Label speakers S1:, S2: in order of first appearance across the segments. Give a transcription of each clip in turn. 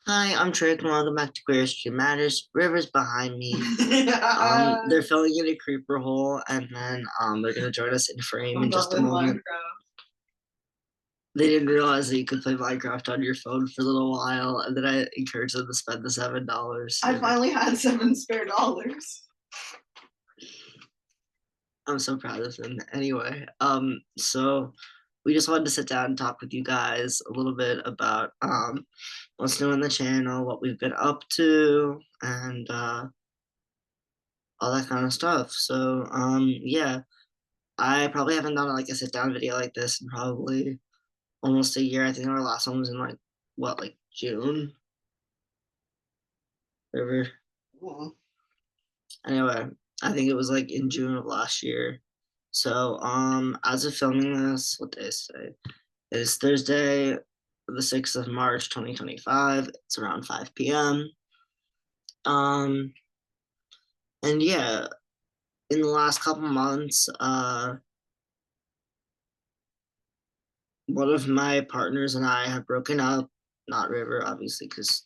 S1: Hi, I'm Trick, and welcome back to Queer Street Matters. River's behind me. They're filling in a creeper hole, and then they're gonna join us in frame in just a moment. They didn't realize that you could play Minecraft on your phone for a little while, and then I encouraged them to spend the $7.
S2: I finally had $7 spare.
S1: I'm so proud of them. Anyway, so we just wanted to sit down and talk with you guys a little bit about what's new on the channel, what we've been up to, and all that kind of stuff. So yeah, I probably haven't done like a sit down video like this in probably almost a year. I think our last one was in like what, like June? River.
S2: Mhm.
S1: Anyway, I think it was like in June of last year. So as of filming this, what day is today? It is Thursday, the 6th of March, 2025. It's around 5 p.m. Um and yeah, in the last couple months, one of my partners and I have broken up. Not River, obviously, because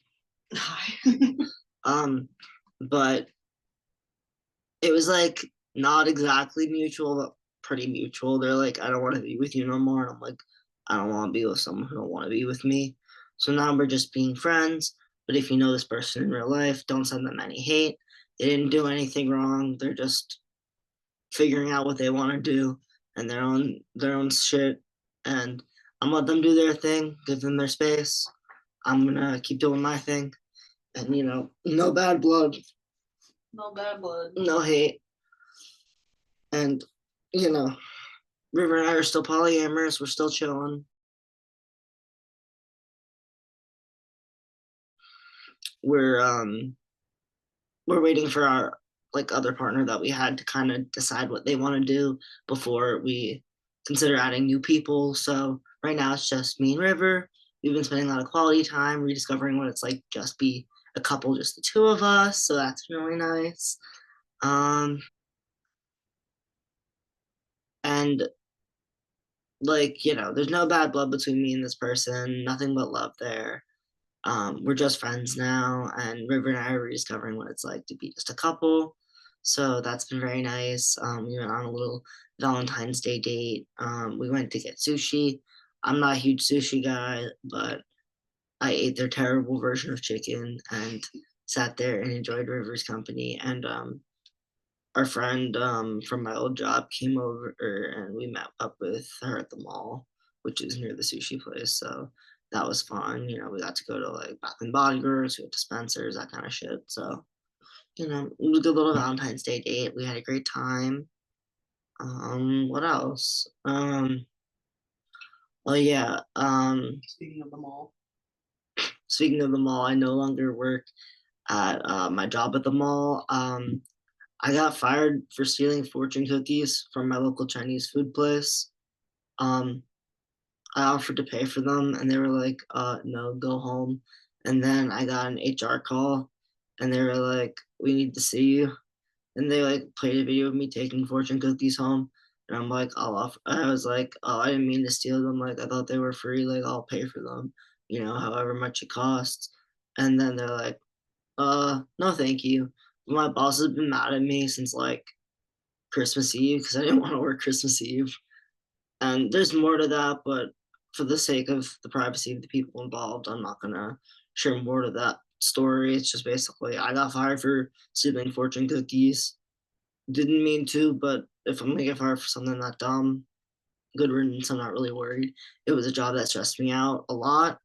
S2: Hi.
S1: um, but it was like not exactly mutual, but pretty mutual. They're like, I don't want to be with you no more. And I'm like, I don't want to be with someone who don't want to be with me. So now we're just being friends. But if you know this person in real life, don't send them any hate. They didn't do anything wrong. They're just figuring out what they want to do and their own shit. And I'm gonna let them do their thing, give them their space. I'm gonna keep doing my thing. And no bad blood,
S2: No bad blood.
S1: no hate. And you know, River and I are still polyamorous, we're still chilling. We're we're waiting for our like other partner that we had to kind of decide what they want to do before we consider adding new people. So right now it's just me and River. We've been spending a lot of quality time rediscovering what it's like just be a couple, just the two of us. So that's really nice. Um, and like there's no bad blood between me and this person. Nothing but love there. We're just friends now, and River and I are rediscovering what it's like to be just a couple. So that's been very nice. We went on a little Valentine's Day date. We went to get sushi. I'm not a huge sushi guy, but I ate their terrible version of chicken and sat there and enjoyed River's company. And our friend from my old job came over and we met up with her at the mall, which is near the sushi place. So that was fun. We got to go to like Bath and Body Works, we went to Spencer's, that kind of shit. So, it was a good little Valentine's Day date. We had a great time. What else? Oh yeah.
S2: Speaking of the mall.
S1: Speaking of the mall, I no longer work at my job at the mall. I got fired for stealing fortune cookies from my local Chinese food place. Um, I offered to pay for them, and they were like, no, go home." And then I got an HR call, and they were like, "We need to see you." And they like played a video of me taking fortune cookies home, and I'm like, "I'll offer." I was like, "Oh, I didn't mean to steal them. Like, I thought they were free. Like, I'll pay for them. However much it costs." And then they're like, no, thank you." My boss has been mad at me since like Christmas Eve because I didn't want to work Christmas Eve. And there's more to that, but for the sake of the privacy of the people involved, I'm not gonna share more to that story. It's just basically I got fired for stealing fortune cookies. Didn't mean to, but if I'm gonna get fired for something that dumb, good riddance. I'm not really worried. It was a job that stressed me out a lot.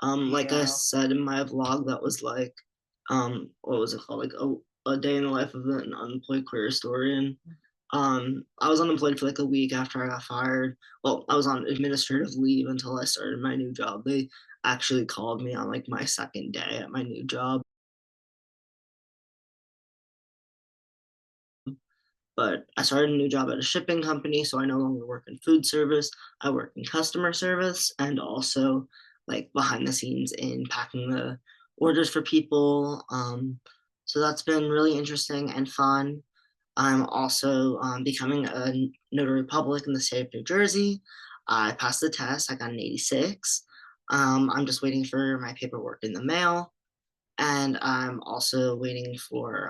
S1: Like I
S2: Yeah.
S1: said in my vlog, that was like, what was it called? Like a day in the life of an unemployed queer historian. I was unemployed for like a week after I got fired. Well, I was on administrative leave until I started my new job. They actually called me on like my second day at my new job. But I started a new job at a shipping company, so I no longer work in food service. I work in customer service and also like behind the scenes in packing the orders for people. So that's been really interesting and fun. I'm also becoming a notary public in the state of New Jersey. I passed the test. I got an 86. I'm just waiting for my paperwork in the mail, and I'm also waiting for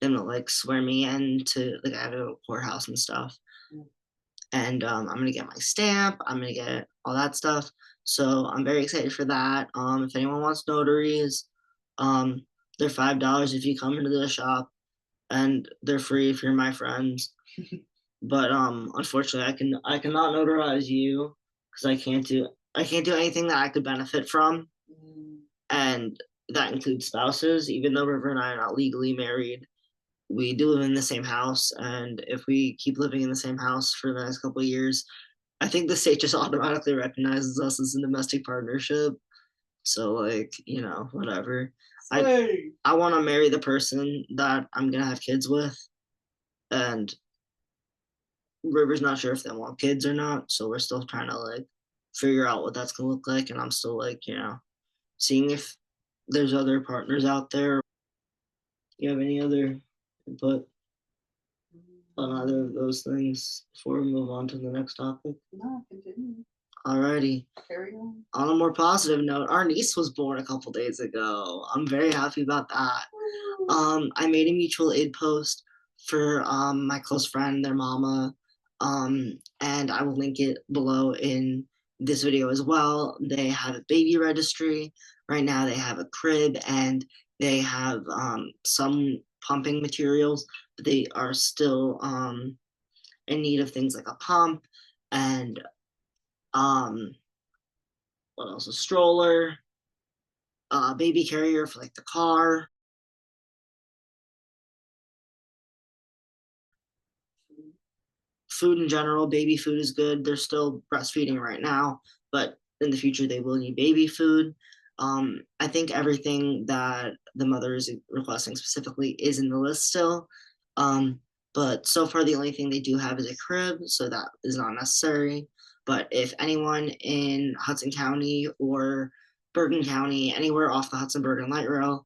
S1: them to like swear me in to like I have to go to courthouse and stuff.
S2: Mm.
S1: And I'm gonna get my stamp. I'm gonna get all that stuff. So I'm very excited for that. If anyone wants notaries, um, they're $5 if you come into the shop, and they're free if you're my friends. But unfortunately, I cannot notarize you because I can't do anything that I could benefit from,
S2: Mm.
S1: and that includes spouses. Even though River and I are not legally married, we do live in the same house, and if we keep living in the same house for the next couple of years, I think the state just automatically recognizes us as a domestic partnership. So like, whatever. I
S2: Hey.
S1: I want to marry the person that I'm gonna have kids with, and River's not sure if they want kids or not. So we're still trying to like figure out what that's gonna look like, and I'm still like, seeing if there's other partners out there. You have any other input on either of those things before we move on to the next topic?
S2: No, continue.
S1: Alrighty.
S2: Carry on.
S1: On a more positive note, our niece was born a couple days ago. I'm very happy about that. I made a mutual aid post for my close friend, their mama, and I will link it below in this video as well. They have a baby registry. Right now, they have a crib and they have some pumping materials, but they are still in need of things like a pump and um, what else? A stroller, baby carrier for like the car. Food in general, baby food is good. They're still breastfeeding right now, but in the future they will need baby food. I think everything that the mother is requesting specifically is in the list still. Um, but so far the only thing they do have is a crib, so that is not necessary. But if anyone in Hudson County or Bergen County, anywhere off the Hudson Bergen light rail,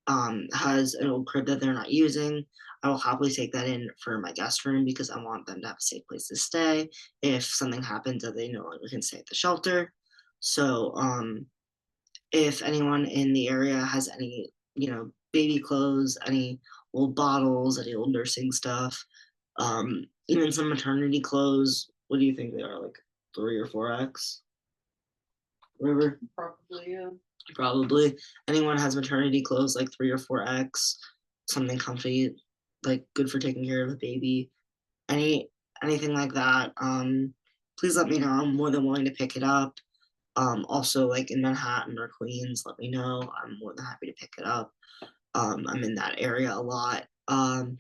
S1: has an old crib that they're not using, I will happily take that in for my guest room because I want them to have a safe place to stay if something happens that they no longer can stay at the shelter. So, if anyone in the area has any, baby clothes, any old bottles, any old nursing stuff, even some maternity clothes, what do you think they are, like 3 or 4X? Whatever.
S2: Probably, yeah.
S1: Probably. Anyone has maternity clothes like 3 or 4X, something comfy, like good for taking care of a baby. Any anything like that. Please let me know. I'm more than willing to pick it up. Also like in Manhattan or Queens, let me know. I'm more than happy to pick it up. I'm in that area a lot. I'm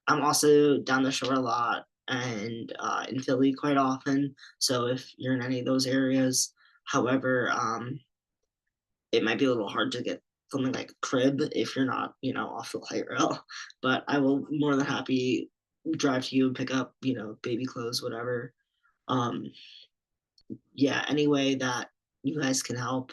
S1: also down the shore a lot and in Philly quite often. So if you're in any of those areas, however, it might be a little hard to get something like a crib if you're not, off the light rail. But I will more than happy drive to you and pick up, baby clothes, whatever. Um, yeah, any way that you guys can help.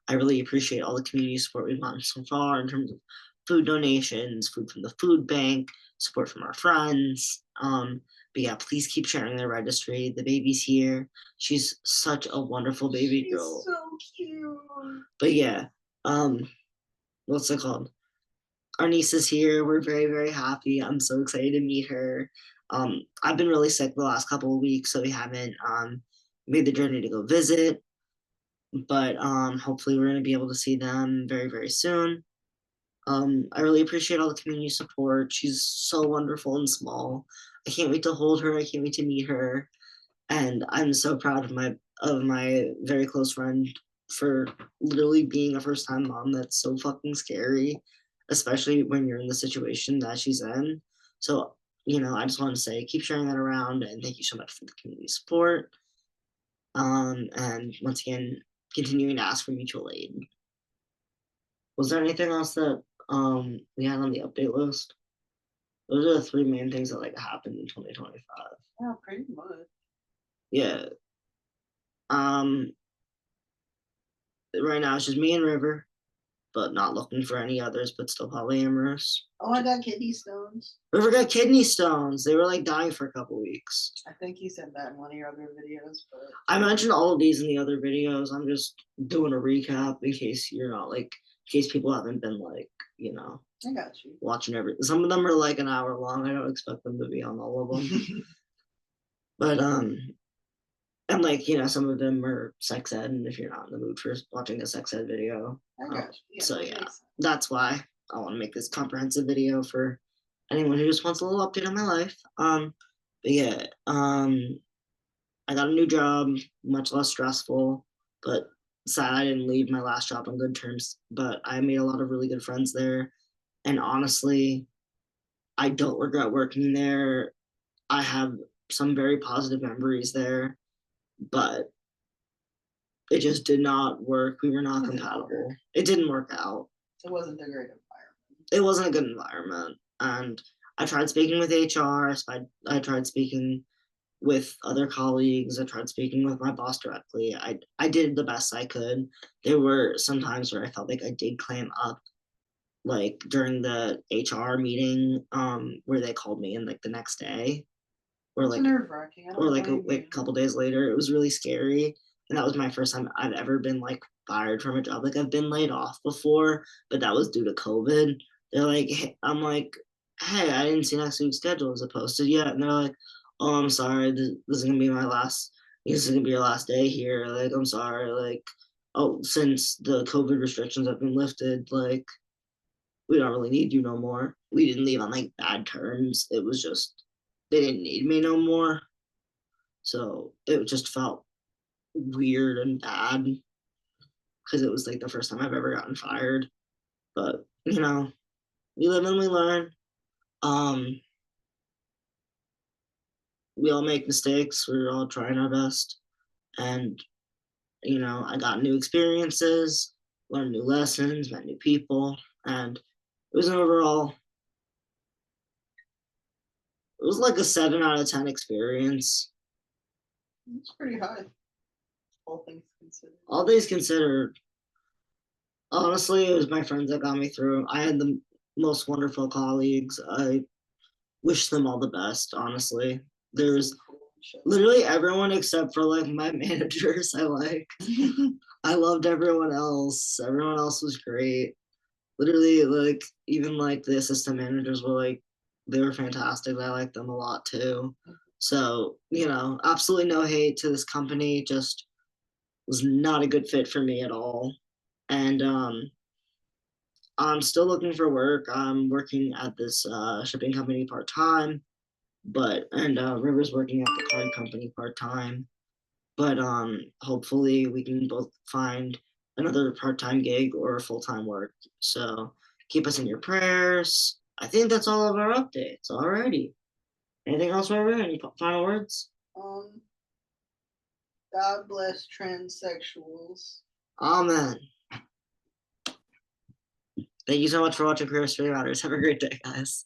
S1: I really appreciate all the community support we've gotten so far in terms of food donations, food from the food bank, support from our friends. But yeah, please keep sharing the registry. The baby's here. She's such a wonderful baby girl.
S2: So cute.
S1: But yeah, um, what's it called? Our niece is here. We're very, very happy. I'm so excited to meet her. I've been really sick the last couple of weeks, so we haven't made the journey to go visit. But hopefully, we're going to be able to see them very, very soon. I really appreciate all the community support. She's so wonderful and small. I can't wait to hold her. I can't wait to meet her. And I'm so proud of my very close friend for literally being a first time mom. That's so fucking scary, especially when you're in the situation that she's in. So, I just want to say keep sharing that around and thank you so much for the community support. And once again, continuing to ask for mutual aid. Was there anything else that we had on the update list? Those are the three main things that like happened in 2025.
S2: Yeah, pretty much.
S1: Yeah. Um, right now it's just me and River, but not looking for any others, but still polyamorous.
S2: Oh, I got kidney stones. stones?
S1: Whoever got kidney stones, they were like dying for a couple weeks.
S2: I think you said that in one of your other videos, but
S1: I mentioned all of these in the other videos. I'm just doing a recap in case you're not like, in case people haven't been like, you know,
S2: I got you.
S1: watching some of them are like an hour long. I don't expect them to be on all of them. But and like, you know, some of them are sex ed, and if you're not in the mood for watching a sex ed video,
S2: I got you. Yeah,
S1: so
S2: that
S1: yeah,
S2: makes sense.
S1: that's why I want to make this comprehensive video for anyone who just wants a little update on my life. But yeah, I got a new job, much less stressful, but sad I didn't leave my last job on good terms. But I made a lot of really good friends there, and honestly, I don't regret working there. I have some very positive memories there, but it just did not work. We were not compatible. It didn't work out.
S2: It wasn't a great environment.
S1: It wasn't a good environment. And I tried speaking with HR. I tried speaking with other colleagues. I tried speaking with my boss directly. I did the best I could. There were some times where I felt like I did clam up, like during the HR meeting, where they called me in like the next day, or
S2: It's
S1: like
S2: nerve-wracking. I
S1: or
S2: don't
S1: like
S2: blame
S1: a
S2: you.
S1: couple days later. It was really scary, and that was my first time I've ever been like fired from a job. Like I've been laid off before, but that was due to COVID. They're like, hey, I'm like, hey, I didn't see next week's schedule. Is it posted yet? And they're like, oh, I'm sorry. This is gonna be my last. This is gonna be your last day here. Like, I'm sorry. Like, oh, since the COVID restrictions have been lifted, like, we don't really need you no more. We didn't leave on like bad terms. It was just they didn't need me no more. So it just felt weird and bad because it was like the first time I've ever gotten fired. But you know, we live and we learn. Um, we all make mistakes. We're all trying our best, and you know, I got new experiences, learned new lessons, met new people, and it was an overall. It was like a 7 out of 10 experience.
S2: It's pretty high. All things considered.
S1: All things considered, honestly, it was my friends that got me through. I had the most wonderful colleagues. I wish them all the best, honestly. There's literally everyone except for like my managers I like. I loved everyone else. Everyone else was great. Literally, like even like the assistant managers were like they were fantastic. I liked them a lot too. So, you know, absolutely no hate to this company, just was not a good fit for me at all. And I'm still looking for work. I'm working at this shipping company part time, but and River's working at the card company part time. But hopefully we can both find another part time gig or full time work. So keep us in your prayers. I think that's all of our updates. Alrighty. Anything else, River? Any final words?
S2: Um, God bless transsexuals.
S1: Amen. Thank you so much for watching Career Stream Matters. Have a great day, guys.